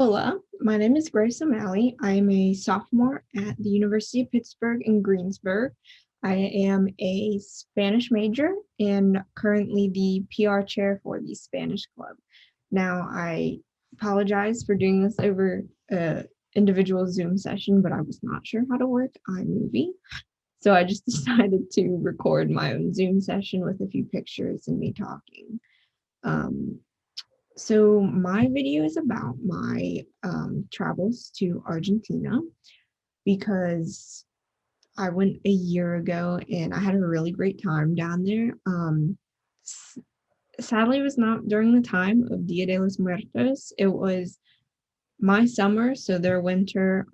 Hola, my name is Grace O'Malley. I am a sophomore at the University of Pittsburgh in Greensburg. I am a Spanish major and currently the PR chair for the Spanish Club. Now, I apologize for doing this over a individual Zoom session, but I was not sure how to work iMovie. So I just decided to record my own Zoom session with a few pictures and me talking. Um, so my video is about my travels to Argentina because I went a year ago and I had a really great time down there. Sadly, it was not during the time of Dia de los Muertos. It was my summer, so their winter.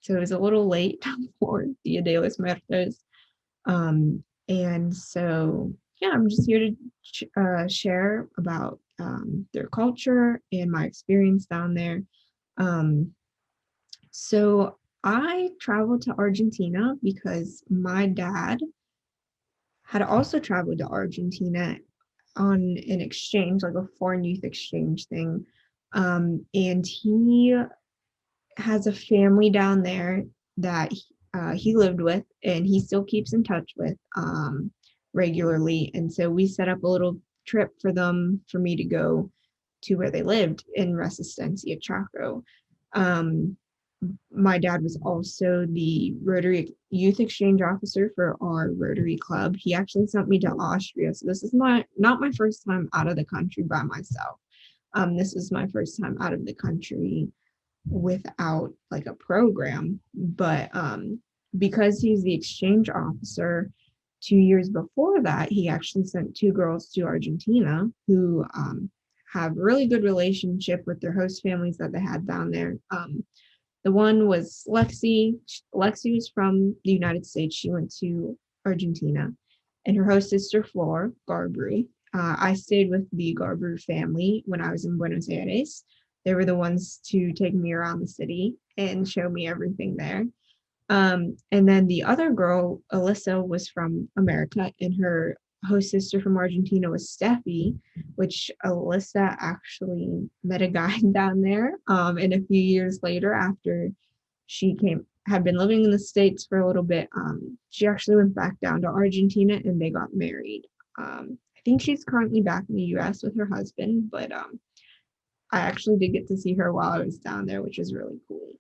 So it was a little late for Dia de los Muertos. And so, yeah, I'm just here to share about their culture and my experience down there. Um, so, I traveled to Argentina because my dad had also traveled to Argentina on an exchange, like a foreign youth exchange thing. And he has a family down there that he lived with and he still keeps in touch with regularly. And so we set up a little trip for them for me to go to where they lived in Resistencia Chaco. Um, my dad was also the Rotary Youth Exchange Officer for our Rotary Club. He actually sent me to Austria. So this is not my first time out of the country by myself. This was my first time out of the country without like a program. But because he's the exchange officer, 2 years before that, he actually sent two girls to Argentina who have really good relationship with their host families that they had down there. The one was Lexi. Lexi was from the United States. She went to Argentina, and her host sister Flor Garbru. I stayed with the Garbru family when I was in Buenos Aires. They were the ones to take me around the city and show me everything there. And then the other girl, Alyssa, was from America, and her host sister from Argentina was Steffi, which Alyssa actually met a guy down there. And a few years later, after she had been living in the States for a little bit, she actually went back down to Argentina and they got married. I think she's currently back in the US with her husband, but I actually did get to see her while I was down there, which was really cool.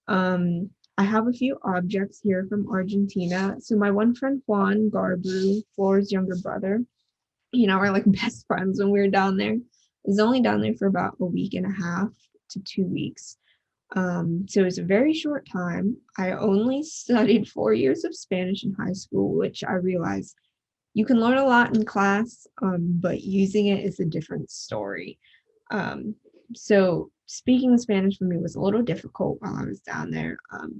Um, I have a few objects here from Argentina. So my one friend Juan Garbru, Flor's younger brother, we're like best friends when we were down there. I was only down there for about a week and a half to 2 weeks. So it was a very short time. I only studied 4 years of Spanish in high school, which I realized you can learn a lot in class, but using it is a different story. Um, so speaking Spanish for me was a little difficult while I was down there.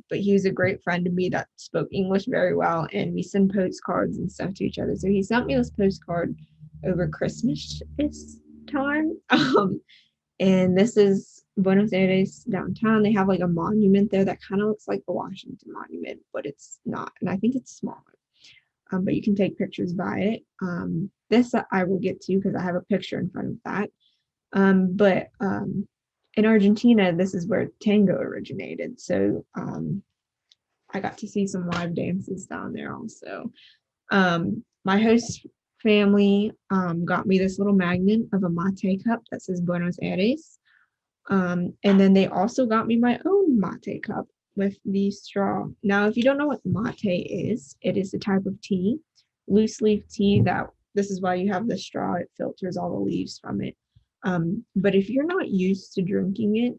But he was a great friend to me that spoke English very well, and we send postcards and stuff to each other. So he sent me this postcard over Christmas time. And this is Buenos Aires downtown. They have like a monument there that kind of looks like the Washington Monument, but it's not. And I think it's smaller. But you can take pictures by it. This I will get to because I have a picture in front of that. But in Argentina, this is where tango originated. So I got to see some live dances down there also. My host family got me this little magnet of a mate cup that says Buenos Aires. And then they also got me my own mate cup with the straw. Now, if you don't know what mate is, it is a type of tea, loose leaf tea that this is why you have the straw. It filters all the leaves from it. But if you're not used to drinking it,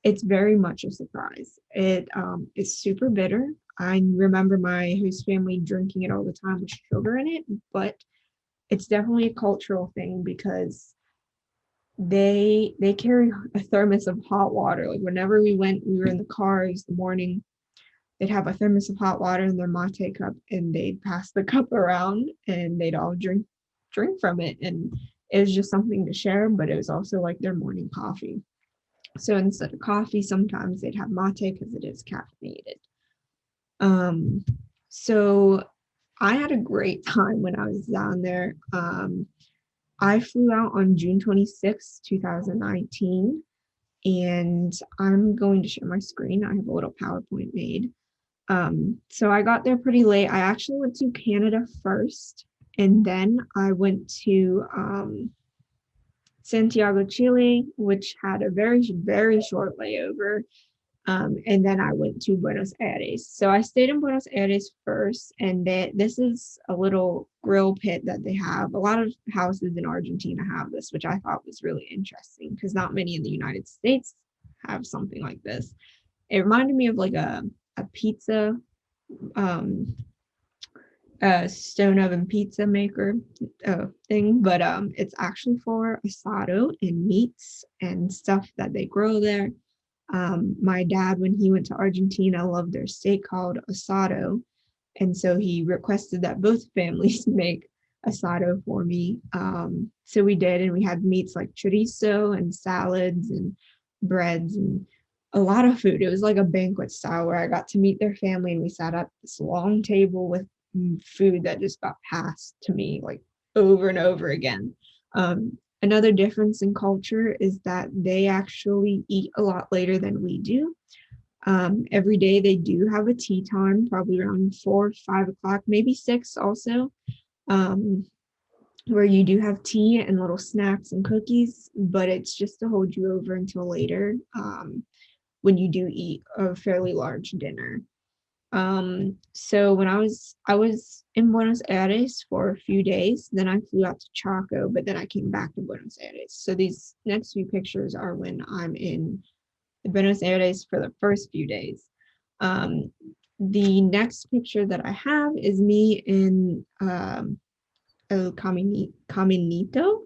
it's very much a surprise. It is super bitter. I remember my host family drinking it all the time with sugar in it, but it's definitely a cultural thing because they carry a thermos of hot water. Like whenever we were in the cars the morning, they'd have a thermos of hot water in their mate cup and they'd pass the cup around and they'd all drink from it. And it was just something to share, but it was also like their morning coffee. So instead of coffee, sometimes they'd have mate because it is caffeinated. So I had a great time when I was down there. I flew out on June 26th, 2019, and I'm going to share my screen. I have a little PowerPoint made. So I got there pretty late. I actually went to Canada first, and then I went to Santiago, Chile, which had a very, very short layover. And then I went to Buenos Aires. So I stayed in Buenos Aires first, and this is a little grill pit that they have. A lot of houses in Argentina have this, which I thought was really interesting because not many in the United States have something like this. It reminded me of like a pizza, um, a stone oven pizza maker thing, but it's actually for asado and meats and stuff that they grow there. My dad, when he went to Argentina, loved their steak called asado. And so he requested that both families make asado for me. So we did, and we had meats like chorizo and salads and breads and a lot of food. It was like a banquet style where I got to meet their family, and we sat at this long table with food that just got passed to me like over and over again. Another difference in culture is that they actually eat a lot later than we do. Every day they do have a tea time, probably around 4, 5 o'clock, maybe 6 also, um, where you do have tea and little snacks and cookies, but it's just to hold you over until later when you do eat a fairly large dinner. So when I was in Buenos Aires for a few days, then I flew out to Chaco, but then I came back to Buenos Aires. So these next few pictures are when I'm in Buenos Aires for the first few days. Um, the next picture that I have is me in El Caminito.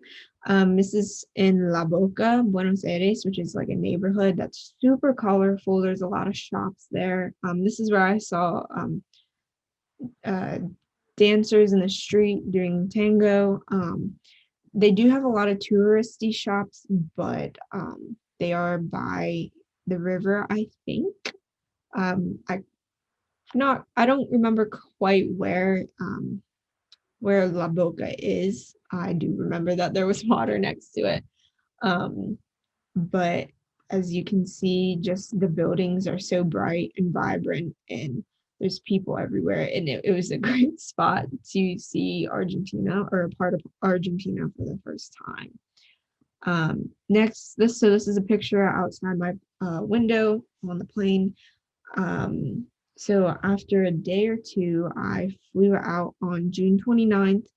This is in La Boca, Buenos Aires, which is like a neighborhood that's super colorful. There's a lot of shops there. This is where I saw uh, dancers in the street doing tango. They do have a lot of touristy shops, but they are by the river, I think. I don't remember quite where La Boca is. I do remember that there was water next to it. Um, but as you can see, just the buildings are so bright and vibrant, and there's people everywhere. And it was a great spot to see Argentina, or a part of Argentina, for the first time. Next, this is a picture outside my window on the plane. So after a day or two, I flew out on June 29th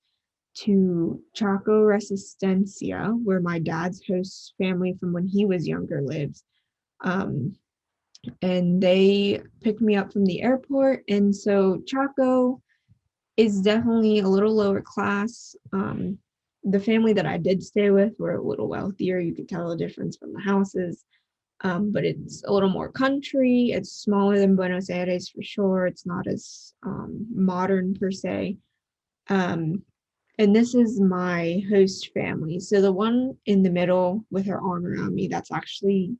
to Chaco Resistencia, where my dad's host family from when he was younger lives. Um, and they picked me up from the airport. And so Chaco is definitely a little lower class. The family that I did stay with were a little wealthier. You could tell the difference from the houses. But it's a little more country. It's smaller than Buenos Aires for sure. It's not as modern per se. Um, and this is my host family. So the one in the middle with her arm around me, that's actually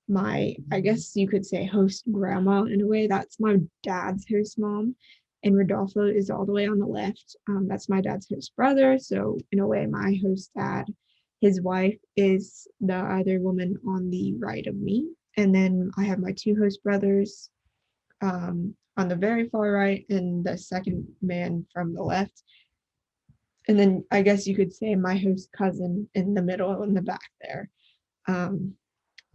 my, I guess you could say, host grandma in a way. That's my dad's host mom. And Rodolfo is all the way on the left. That's my dad's host brother. So in a way, my host dad. His wife is the other woman on the right of me. And then I have my two host brothers on the very far right, and the second man from the left. And then I guess you could say my host cousin in the middle in the back there. Um,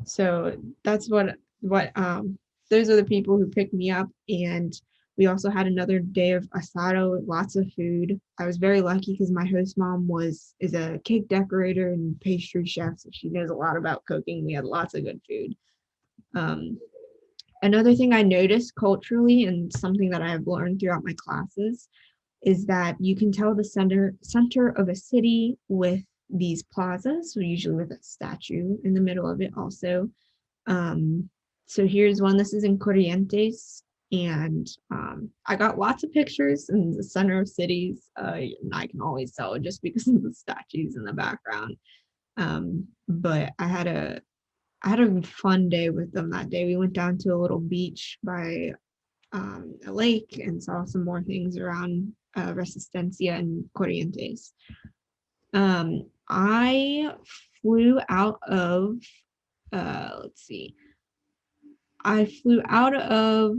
so that's what those are the people who picked me up. And we also had another day of asado, lots of food. I was very lucky because my host mom is a cake decorator and pastry chef, so she knows a lot about cooking. We had lots of good food. Um, Another thing I noticed culturally, and something that I have learned throughout my classes, is that you can tell the center of a city with these plazas, so usually with a statue in the middle of it also. Um, so here's one. This is in Corrientes, and I got lots of pictures in the center of cities. And I can always tell just because of the statues in the background. But I had a fun day with them that day. We went down to a little beach by a lake and saw some more things around Resistencia and Corrientes. I flew out of let's see. I flew out of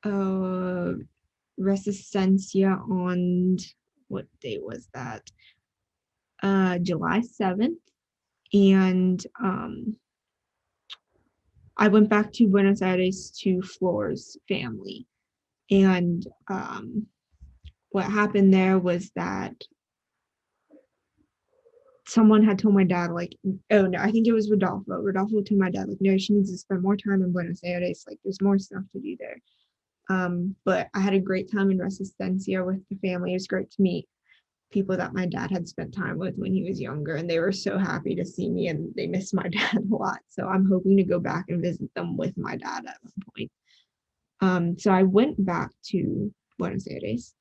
uh Resistencia on, what day was that? July 7th. And I went back to Buenos Aires to Floor's family. And what happened there was that someone had told my dad, like, oh no, I think it was Rodolfo. Rodolfo told my dad, like, no, she needs to spend more time in Buenos Aires. Like, there's more stuff to do there. But I had a great time in Resistencia with the family. It was great to meet people that my dad had spent time with when he was younger, and they were so happy to see me, and they missed my dad a lot. So I'm hoping to go back and visit them with my dad at some point. So I went back to Buenos Aires.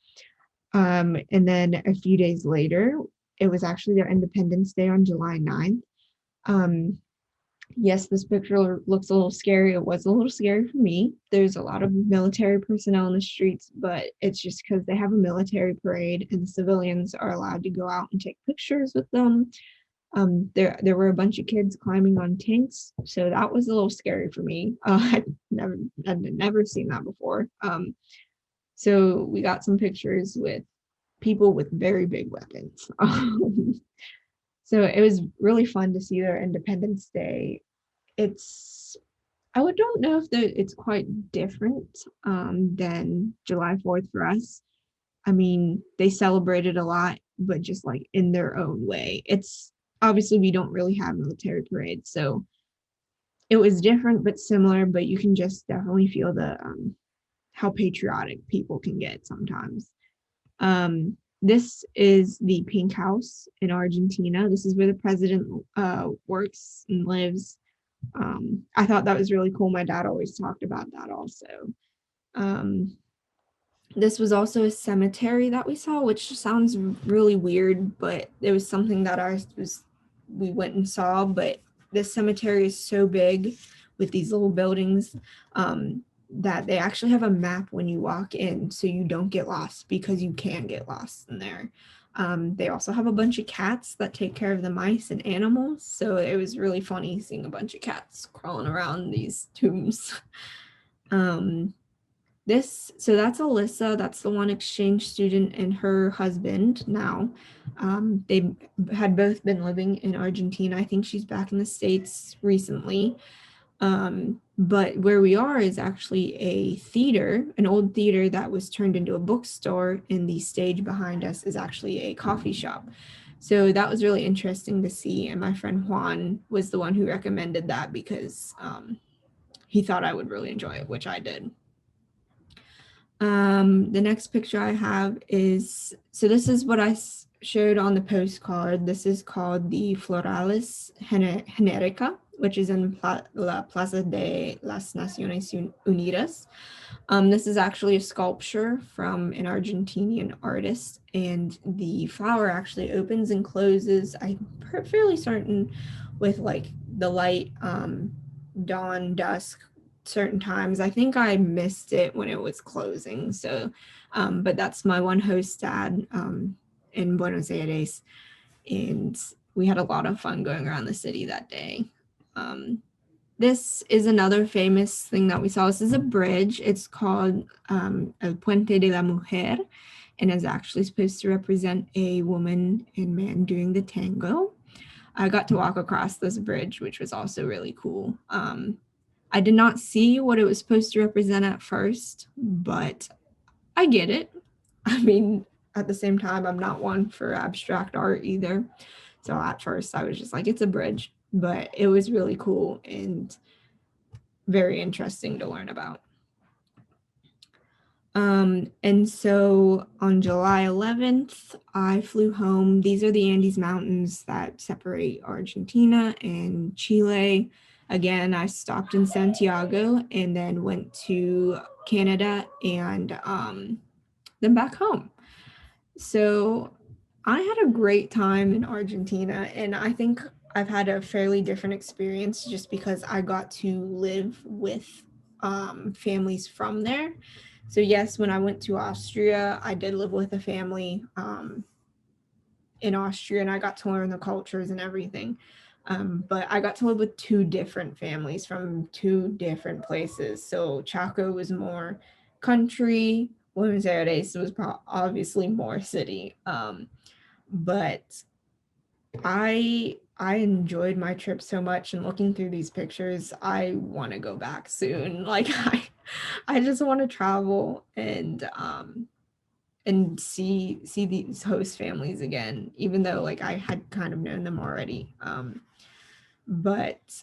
And then a few days later, it was actually their Independence Day on July 9th. Um, yes, this picture looks a little scary. It was a little scary for me. There's a lot of military personnel in the streets, but it's just because they have a military parade and the civilians are allowed to go out and take pictures with them. There were a bunch of kids climbing on tanks, so that was a little scary for me. I'd never seen that before. So we got some pictures with people with very big weapons. So it was really fun to see their Independence Day. It's don't know if it's quite different than July 4th for us. I mean, they celebrated a lot, but just like in their own way. It's obviously we don't really have military parades, so it was different but similar. But you can just definitely feel the how patriotic people can get sometimes. This is the Pink House in Argentina. This is where the president works and lives. I thought that was really cool. My dad always talked about that also. Um, this was also a cemetery that we saw, which sounds really weird, but it was something that we went and saw. But this cemetery is so big with these little buildings that they actually have a map when you walk in, so you don't get lost, because you can get lost in there. They also have a bunch of cats that take care of the mice and animals, so it was really funny seeing a bunch of cats crawling around these tombs. So that's Alyssa. That's the one exchange student and her husband now. They had both been living in Argentina. I think she's back in the States recently. But where we are is actually a theater, an old theater that was turned into a bookstore, and the stage behind us is actually a coffee shop. So that was really interesting to see. And my friend Juan was the one who recommended that because he thought I would really enjoy it, which I did. The next picture I have is, so this is what I showed on the postcard. This is called the Florales Genérica, which is in La Plaza de las Naciones Unidas. This is actually a sculpture from an Argentinian artist, and the flower actually opens and closes, I'm fairly certain, with like the light, dawn, dusk, certain times. I think I missed it when it was closing. So, but that's my one host dad in Buenos Aires, and we had a lot of fun going around the city that day. This is another famous thing that we saw. This is a bridge. It's called El Puente de la Mujer, and is actually supposed to represent a woman and man doing the tango. I got to walk across this bridge, which was also really cool. I did not see what it was supposed to represent at first, but I get it. I mean, at the same time, I'm not one for abstract art either. So at first I was just like, it's a bridge, but it was really cool and very interesting to learn about. And so on July 11th, I flew home. These are the Andes Mountains that separate Argentina and Chile. Again, I stopped in Santiago and then went to Canada and then back home. So I had a great time in Argentina, and I think I've had a fairly different experience just because I got to live with families from there. So yes, when I went to Austria, I did live with a family, in Austria, and I got to learn the cultures and everything. But I got to live with two different families from two different places. So Chaco was more country, Buenos Aires was obviously more city. But I enjoyed my trip so much, and looking through these pictures, I want to go back soon. Like I just want to travel and see these host families again, even though like I had kind of known them already. But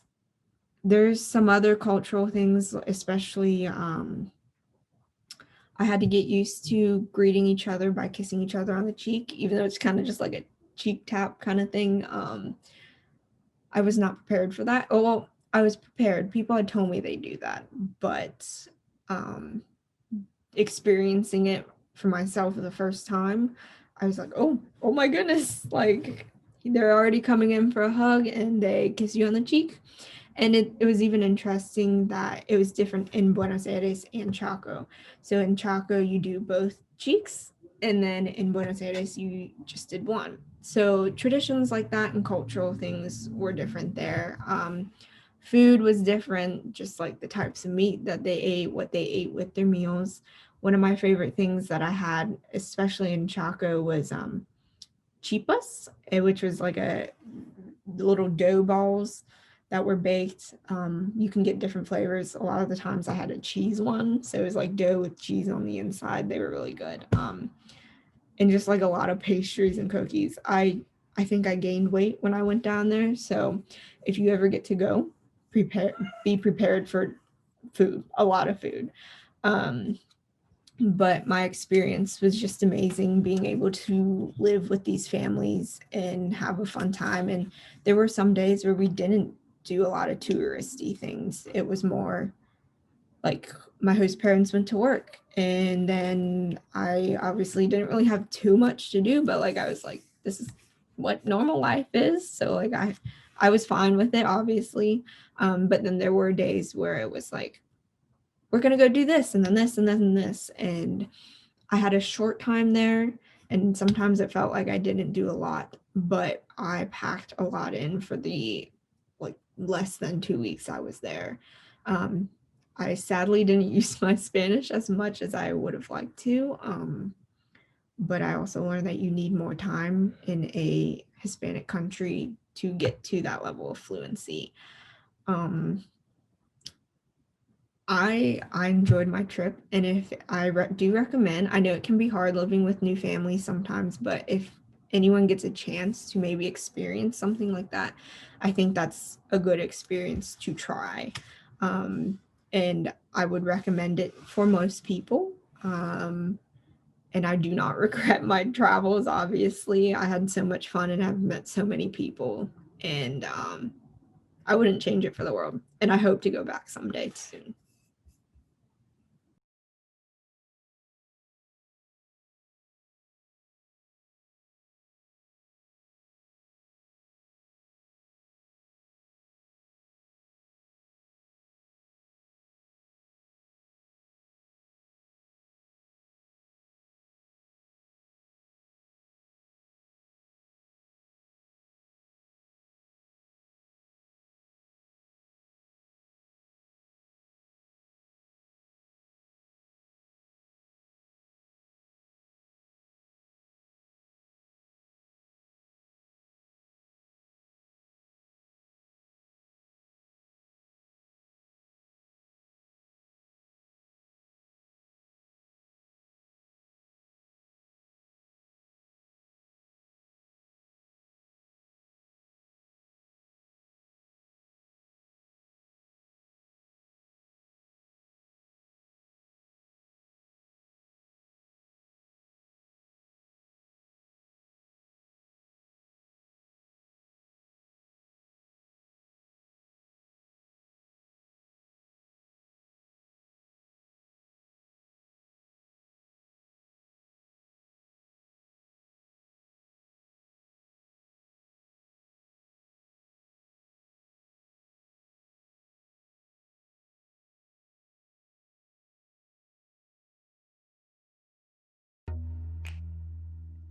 there's some other cultural things, especially I had to get used to greeting each other by kissing each other on the cheek, even though it's kind of just like a cheek tap kind of thing. I was not prepared for that. Oh, well, I was prepared. People had told me they do that, but um, experiencing it for myself for the first time, I was like, oh my goodness! Like they're already coming in for a hug and they kiss you on the cheek. And it was even interesting that it was different in Buenos Aires and Chaco. So in Chaco, you do both cheeks, and then in Buenos Aires, you just did one. So traditions like that and cultural things were different there. Food was different, just like the types of meat that they ate, what they ate with their meals. One of my favorite things that I had, especially in Chaco, was chipas, which was like a little dough balls that were baked. You can get different flavors. A lot of the times I had a cheese one, so it was like dough with cheese on the inside. They were really good. And just like a lot of pastries and cookies. I think I gained weight when I went down there. So if you ever get to go, prepare be prepared for food, a lot of food. Um, but my experience was just amazing being able to live with these families and have a fun time. And there were some days where we didn't do a lot of touristy things. It was more like my host parents went to work, and then I obviously didn't really have too much to do, but like I was like, this is what normal life is. So like I was fine with it, obviously. But then there were days where it was like, we're gonna go do this and then this and then and this. And I had a short time there, and sometimes it felt like I didn't do a lot, but I packed a lot in for the like less than 2 weeks I was there. Um, I sadly didn't use my Spanish as much as I would have liked to, but I also learned that you need more time in a Hispanic country to get to that level of fluency. Um, I enjoyed my trip, and if do recommend, I know it can be hard living with new families sometimes, but if anyone gets a chance to maybe experience something like that, I think that's a good experience to try. Um, and I would recommend it for most people. And I do not regret my travels. Obviously, I had so much fun and I've met so many people, and I wouldn't change it for the world. And I hope to go back someday soon.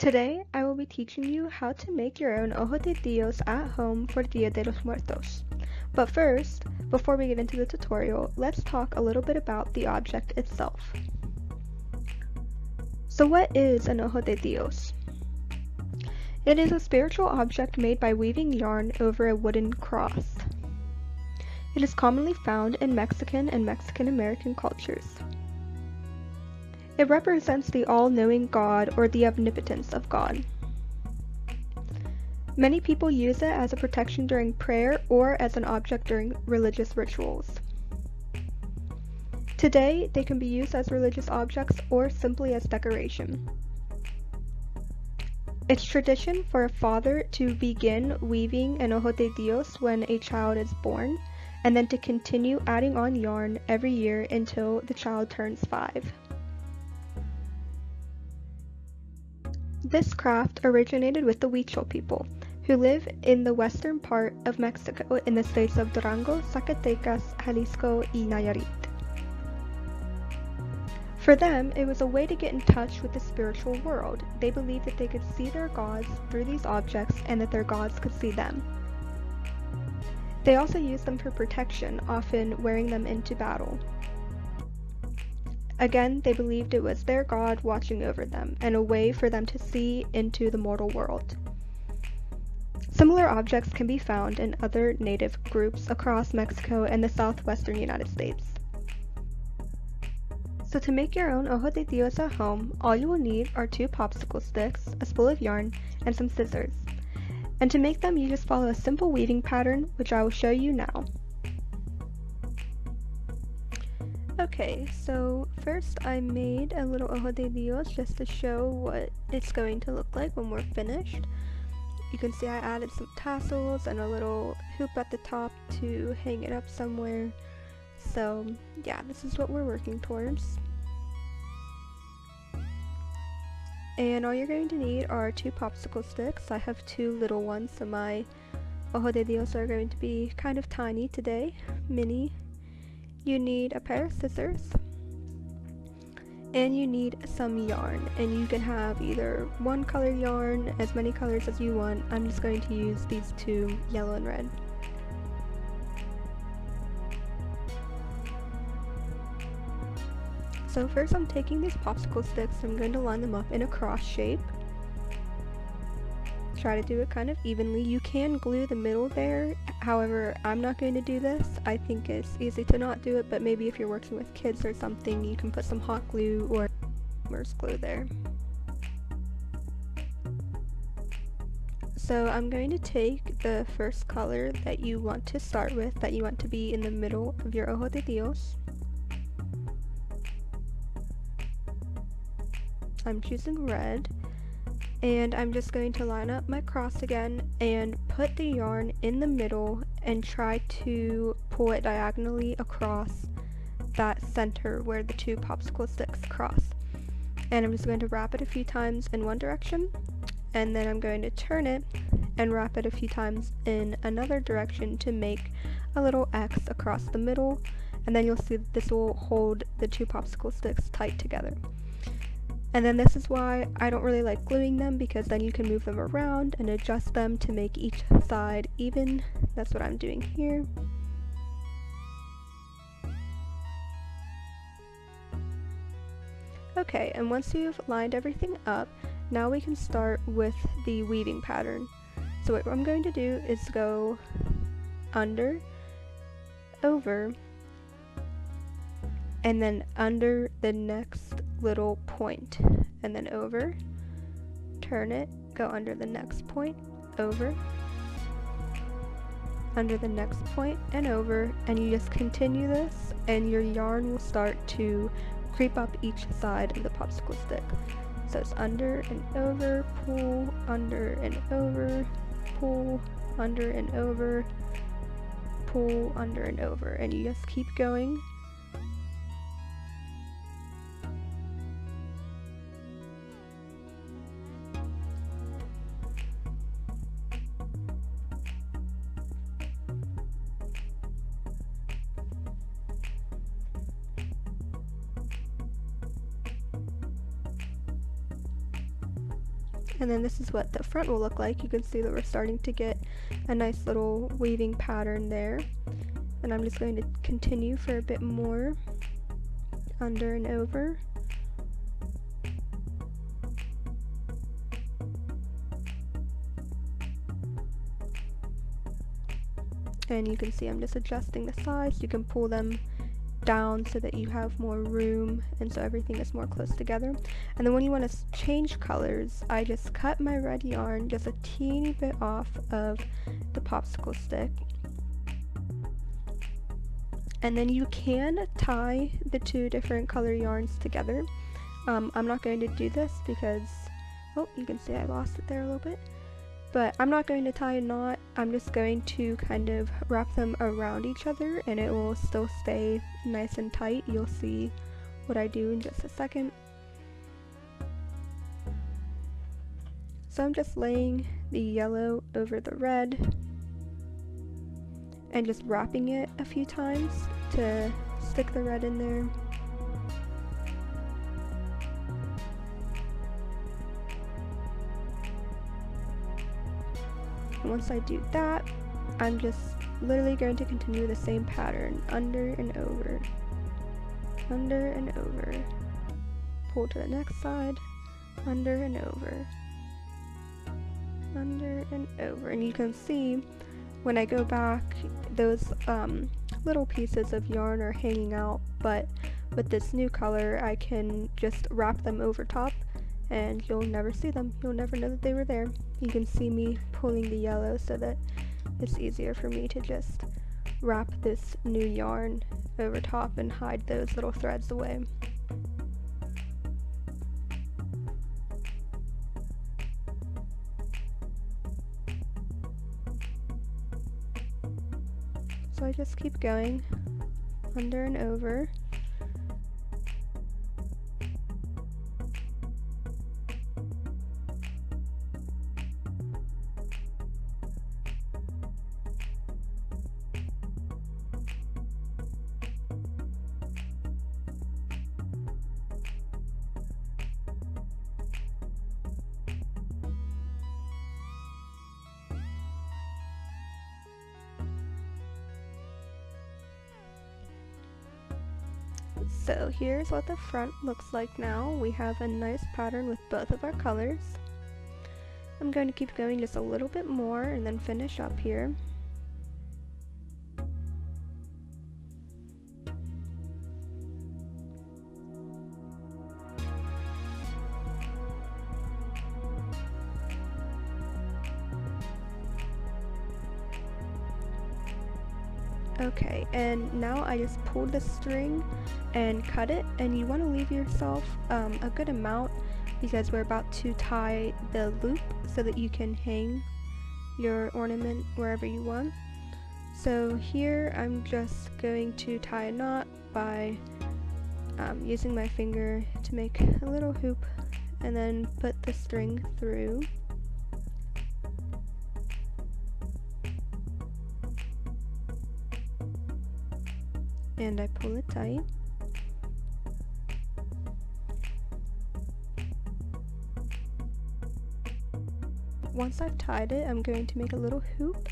Today, I will be teaching you how to make your own Ojo de Dios at home for Dia de los Muertos. But first, before we get into the tutorial, let's talk a little bit about the object itself. So what is an Ojo de Dios? It is a spiritual object made by weaving yarn over a wooden cross. It is commonly found in Mexican and Mexican American cultures. It represents the all-knowing God or the omnipotence of God. Many people use it as a protection during prayer or as an object during religious rituals. Today, they can be used as religious objects or simply as decoration. It's tradition for a father to begin weaving an Ojo de Dios when a child is born, and then to continue adding on yarn every year until the child turns 5. This craft originated with the Huichol people, who live in the western part of Mexico in the states of Durango, Zacatecas, Jalisco, y Nayarit. For them, it was a way to get in touch with the spiritual world. They believed that they could see their gods through these objects and that their gods could see them. They also used them for protection, often wearing them into battle. Again, they believed it was their God watching over them, and a way for them to see into the mortal world. Similar objects can be found in other native groups across Mexico and the southwestern United States. So to make your own Ojo de Dios at home, all you will need are 2 popsicle sticks, a spool of yarn, and some scissors. And to make them, you just follow a simple weaving pattern, which I will show you now. Okay, so first I made a little Ojo de Dios just to show what it's going to look like when we're finished. You can see I added some tassels and a little hoop at the top to hang it up somewhere. So yeah, this is what we're working towards. And all you're going to need are 2 popsicle sticks. I have 2 little ones, so my Ojo de Dios are going to be kind of tiny today, mini. You need a pair of scissors, and you need some yarn, and you can have either one color yarn, as many colors as you want. I'm just going to use these 2, yellow and red. So first I'm taking these popsicle sticks, I'm going to line them up in a cross shape. Try to do it kind of evenly. You can glue the middle there, however, I'm not going to do this. I think it's easy to not do it, but maybe if you're working with kids or something, you can put some hot glue or immerse glue there. So I'm going to take the first color that you want to start with, that you want to be in the middle of your Ojo de Dios. I'm choosing red. And I'm just going to line up my cross again and put the yarn in the middle and try to pull it diagonally across that center where the 2 popsicle sticks cross. And I'm just going to wrap it a few times in one direction, and then I'm going to turn it and wrap it a few times in another direction to make a little X across the middle, and then you'll see that this will hold the 2 popsicle sticks tight together. And then this is why I don't really like gluing them, because then you can move them around and adjust them to make each side even. That's what I'm doing here. Okay, and once you've lined everything up, now we can start with the weaving pattern. So what I'm going to do is go under, over, and then under the next little point, and then over, turn it, go under the next point, over, under the next point, and over, and you just continue this, and your yarn will start to creep up each side of the popsicle stick. So it's under and over, pull, under and over, pull, under and over, pull, under and over, and you just keep going. And then this is what the front will look like. You can see that we're starting to get a nice little weaving pattern there. And I'm just going to continue for a bit more, under and over. And you can see I'm just adjusting the size. You can pull them down so that you have more room and so everything is more close together. And then when you want to change colors, I just cut my red yarn just a teeny bit off of the popsicle stick. And then you can tie the two different color yarns together. I'm not going to do this because, oh, you can see I lost it there a little bit. But I'm not going to tie a knot. I'm just going to kind of wrap them around each other and it will still stay nice and tight. You'll see what I do in just a second. So I'm just laying the yellow over the red and just wrapping it a few times to stick the red in there. And once I do that, I'm just literally going to continue the same pattern, under and over, under and over, pull to the next side, under and over, under and over. And you can see when I go back, those little pieces of yarn are hanging out, but with this new color, I can just wrap them over top and you'll never see them. You'll never know that they were there. You can see me pulling the yellow so that it's easier for me to just wrap this new yarn over top and hide those little threads away. So I just keep going under and over. So here's what the front looks like now. We have a nice pattern with both of our colors. I'm going to keep going just a little bit more and then finish up here. Okay, and now I just pulled the string and cut it, and you want to leave yourself a good amount because we're about to tie the loop so that you can hang your ornament wherever you want. So here I'm just going to tie a knot by using my finger to make a little hoop and then put the string through. And I pull it tight. Once I've tied it, I'm going to make a little hoop.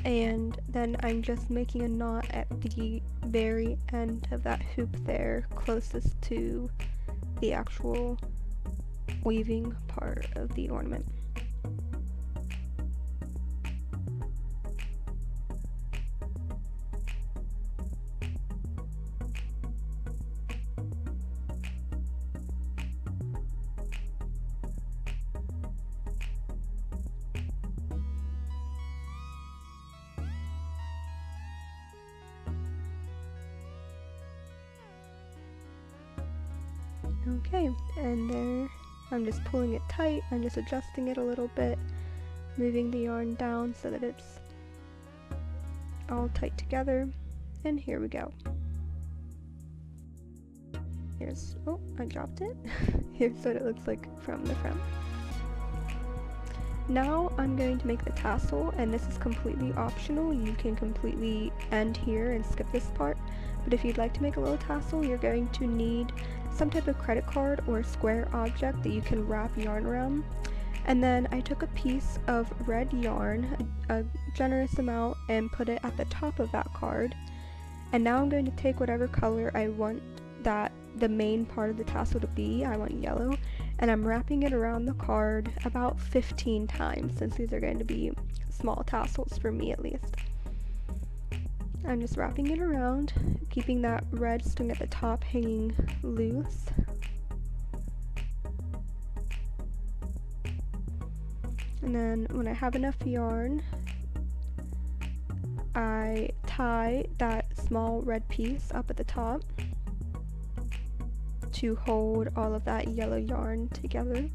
And then I'm just making a knot at the very end of that hoop there, closest to the actual weaving part of the ornament. Okay, and there, I'm just pulling it tight, I'm just adjusting it a little bit, moving the yarn down so that it's all tight together, and here we go. Here's, oh, I dropped it. Here's what it looks like from the front. Now I'm going to make the tassel, and this is completely optional. You can completely end here and skip this part, but if you'd like to make a little tassel, you're going to need some type of credit card or square object that you can wrap yarn around. And then I took a piece of red yarn, a generous amount, and put it at the top of that card. And now I'm going to take whatever color I want that the main part of the tassel to be. I want yellow, and I'm wrapping it around the card about 15 times, since these are going to be small tassels for me at least. I'm just wrapping it around, keeping that red string at the top hanging loose. And then when I have enough yarn, I tie that small red piece up at the top to hold all of that yellow yarn together.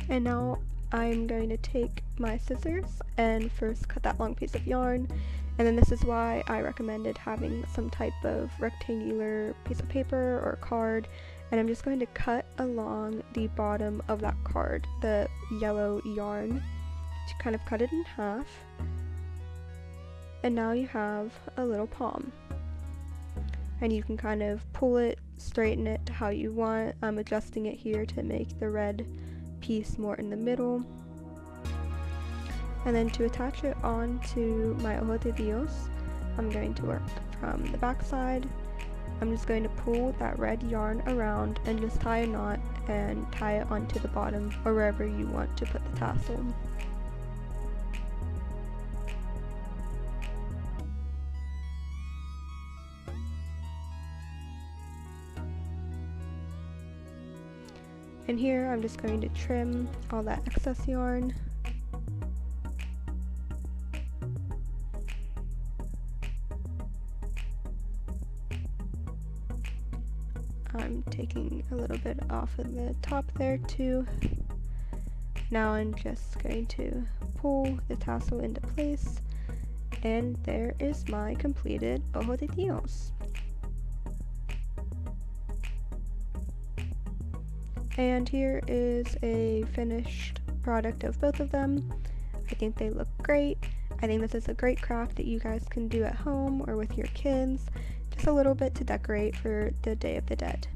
And now I'm going to take my scissors and first cut that long piece of yarn, and then this is why I recommended having some type of rectangular piece of paper or card, and I'm just going to cut along the bottom of that card, the yellow yarn, to kind of cut it in half. And now you have a little palm, and you can kind of pull it, straighten it to how you want. I'm adjusting it here to make the red piece more in the middle. And then to attach it onto my Ojo de Dios, I'm going to work from the back side. I'm just going to pull that red yarn around and just tie a knot and tie it onto the bottom or wherever you want to put the tassel. And here I'm just going to trim all that excess yarn. I'm taking a little bit off of the top there too. Now I'm just going to pull the tassel into place, and there is my completed Ojo de Dios. And here is a finished product of both of them. I think they look great. I think this is a great craft that you guys can do at home or with your kids, just a little bit to decorate for the Day of the Dead.